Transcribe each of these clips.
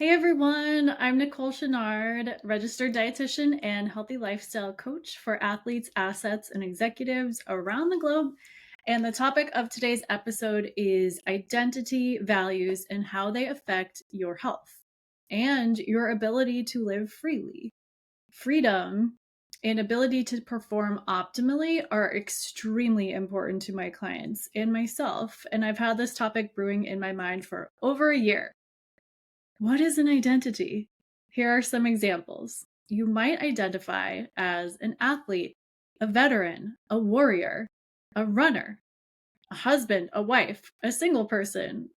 Hey everyone, I'm Nicole Chenard, registered dietitian and healthy lifestyle coach for athletes, assets, and executives around the globe. And the topic of today's episode is identity, values, and how they affect your health and your ability to live freely. Freedom and ability to perform optimally are extremely important to my clients and myself. And I've had this topic brewing in my mind for over a year. What is an identity? Here are some examples. You might identify as an athlete, a veteran, a warrior, a runner, a husband, a wife, a single person,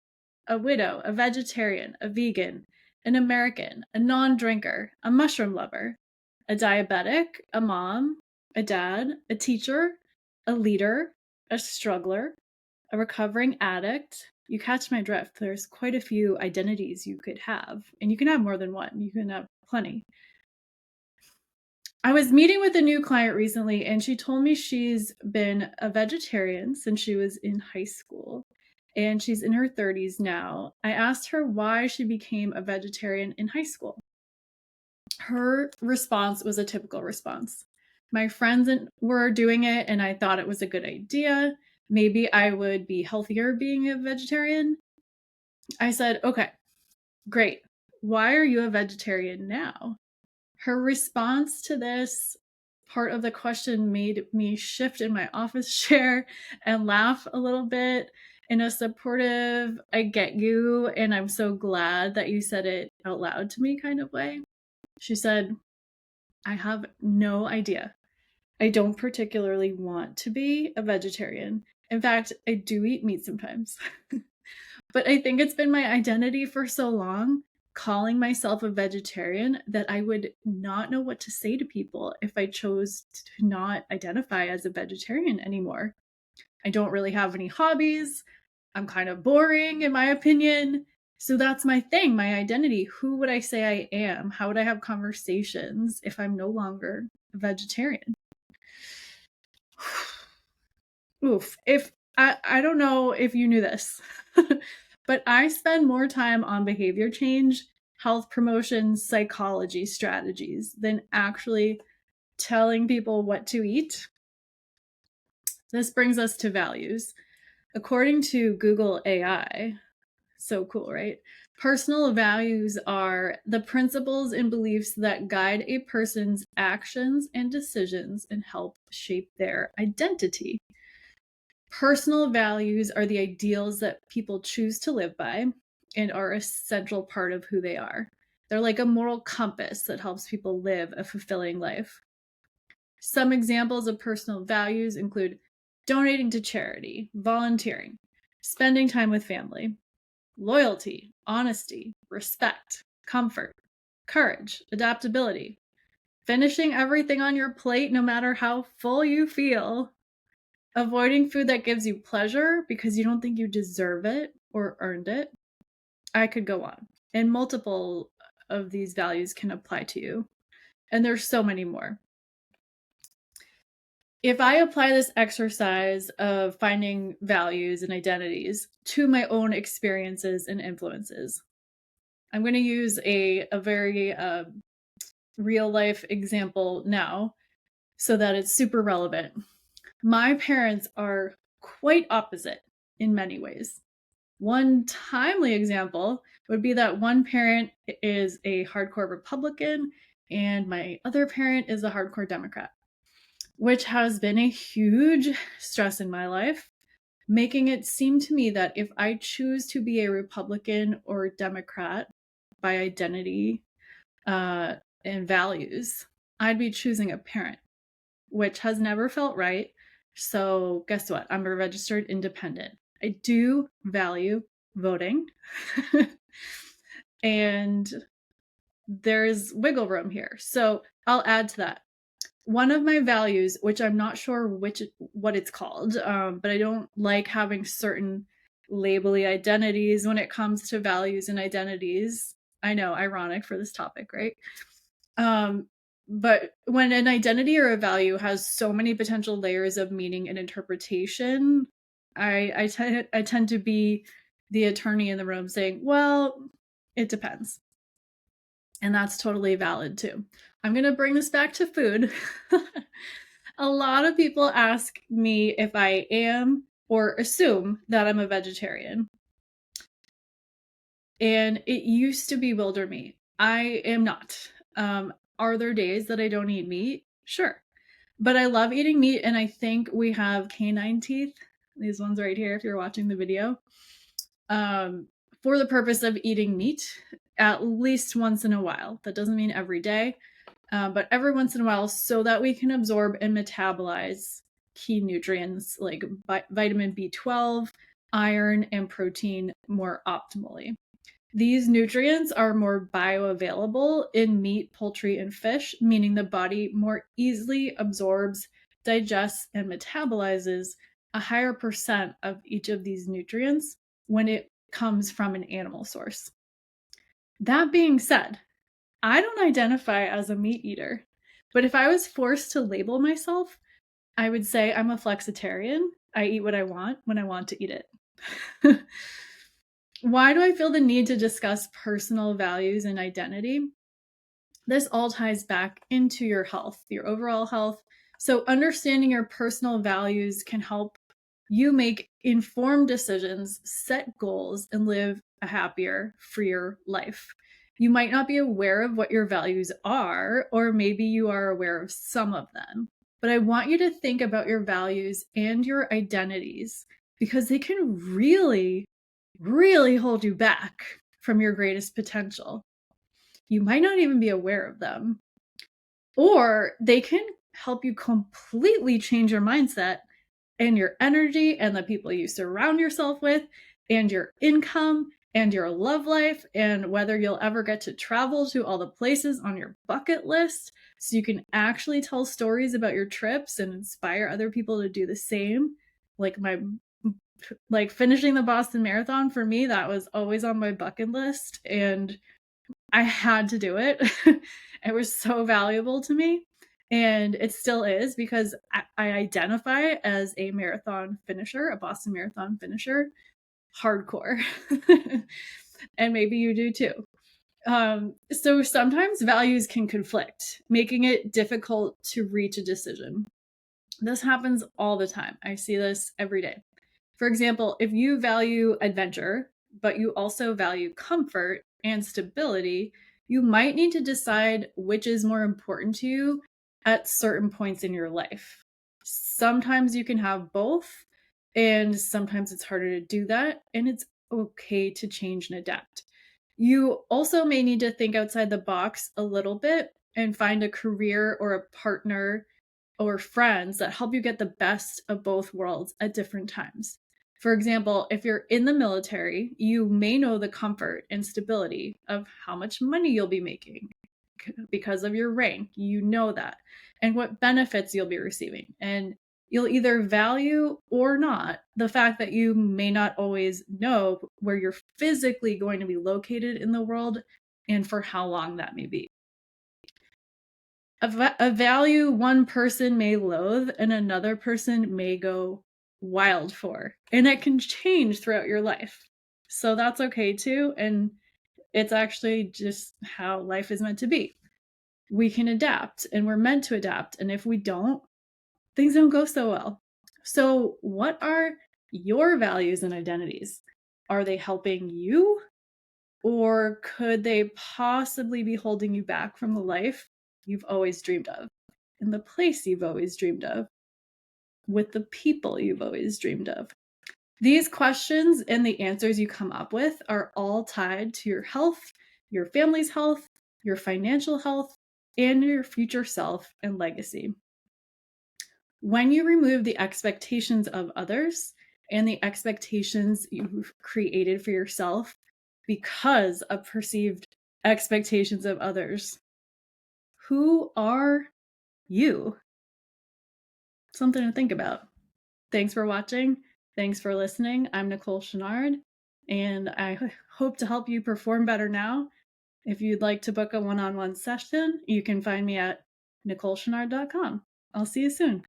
a widow, a vegetarian, a vegan, an American, a non drinker, a mushroom lover, a diabetic, a mom, a dad, a teacher, a leader, a struggler, a recovering addict. You catch my drift. There's quite a few identities you could have, and you can have more than one. You can have plenty. I was meeting with a new client recently, and she told me she's been a vegetarian since she was in high school, and she's in her 30s now. I asked her why she became a vegetarian in high school. Her response was a typical response. My friends were doing it, and I thought it was a good idea. Maybe I would be healthier being a vegetarian. I said, okay, great. Why are you a vegetarian now? Her response to this part of the question made me shift in my office chair and laugh a little bit in a supportive, I get you, and I'm so glad that you said it out loud to me kind of way. She said, I have no idea. I don't particularly want to be a vegetarian. In fact, I do eat meat sometimes. But I think it's been my identity for so long, calling myself a vegetarian, that I would not know what to say to people if I chose to not identify as a vegetarian anymore. I don't really have any hobbies. I'm kind of boring, in my opinion. So that's my thing, my identity. Who would I say I am? How would I have conversations if I'm no longer a vegetarian? Oof. If I don't know if you knew this, but I spend more time on behavior change, health promotion, psychology strategies than actually telling people what to eat. This brings us to values. According to Google AI, so cool, right? Personal values are the principles and beliefs that guide a person's actions and decisions and help shape their identity. Personal values are the ideals that people choose to live by and are a central part of who they are. They're like a moral compass that helps people live a fulfilling life. Some examples of personal values include donating to charity, volunteering, spending time with family, loyalty, honesty, respect, comfort, courage, adaptability, finishing everything on your plate no matter how full you feel, avoiding food that gives you pleasure because you don't think you deserve it or earned it. I could go on. And multiple of these values can apply to you. And there's so many more. If I apply this exercise of finding values and identities to my own experiences and influences, I'm going to use a very real life example now so that it's super relevant. My parents are quite opposite in many ways. One timely example would be that one parent is a hardcore Republican and my other parent is a hardcore Democrat, which has been a huge stress in my life, making it seem to me that if I choose to be a Republican or Democrat by identity and values, I'd be choosing a parent, which has never felt right. So, guess what? I'm a registered independent. I do value voting, and there's wiggle room here. So, I'll add to that. One of my values, which I'm not sure what it's called, but I don't like having certain labely identities when it comes to values and identities. I know, ironic for this topic, right? But when an identity or a value has so many potential layers of meaning and interpretation, I tend to be the attorney in the room saying, well, it depends. And that's totally valid too. I'm going to bring this back to food. A lot of people ask me if I am or assume that I'm a vegetarian. And it used to bewilder me. I am not. Are there days that I don't eat meat? Sure. But I love eating meat, and I think we have canine teeth, these ones right here, if you're watching the video, for the purpose of eating meat at least once in a while. That doesn't mean every day, but every once in a while, so that we can absorb and metabolize key nutrients like vitamin B12, iron, and protein more optimally. These nutrients are more bioavailable in meat, poultry, and fish, meaning the body more easily absorbs, digests, and metabolizes a higher percent of each of these nutrients when it comes from an animal source. That being said, I don't identify as a meat eater, but if I was forced to label myself, I would say I'm a flexitarian. I eat what I want when I want to eat it. Why do I feel the need to discuss personal values and identity? This all ties back into your health, your overall health. So, understanding your personal values can help you make informed decisions, set goals, and live a happier, freer life. You might not be aware of what your values are, or maybe you are aware of some of them. But I want you to think about your values and your identities because they can really hold you back from your greatest potential. You might not even be aware of them, or they can help you completely change your mindset and your energy and the people you surround yourself with and your income and your love life and whether you'll ever get to travel to all the places on your bucket list so you can actually tell stories about your trips and inspire other people to do the same. Like finishing the Boston Marathon, for me, that was always on my bucket list and I had to do it. It was so valuable to me. And it still is because I identify as a marathon finisher, a Boston Marathon finisher, hardcore. And maybe you do too. So sometimes values can conflict, making it difficult to reach a decision. This happens all the time. I see this every day. For example, if you value adventure, but you also value comfort and stability, you might need to decide which is more important to you at certain points in your life. Sometimes you can have both, and sometimes it's harder to do that, and it's okay to change and adapt. You also may need to think outside the box a little bit and find a career or a partner or friends that help you get the best of both worlds at different times. For example, if you're in the military, you may know the comfort and stability of how much money you'll be making because of your rank. You know that, and what benefits you'll be receiving. And you'll either value or not the fact that you may not always know where you're physically going to be located in the world and for how long that may be. A value one person may loathe and another person may go wild for. And it can change throughout your life. So that's okay too. And it's actually just how life is meant to be. We can adapt and we're meant to adapt. And if we don't, things don't go so well. So, what are your values and identities? Are they helping you? Or could they possibly be holding you back from the life you've always dreamed of, in the place you've always dreamed of, with the people you've always dreamed of? These questions and the answers you come up with are all tied to your health, your family's health, your financial health, and your future self and legacy. When you remove the expectations of others and the expectations you've created for yourself because of perceived expectations of others, who are you? Something to think about. Thanks for watching. Thanks for listening. I'm Nicole Chenard, and I hope to help you perform better now. If you'd like to book a one-on-one session, you can find me at NicoleChenard.com. I'll see you soon.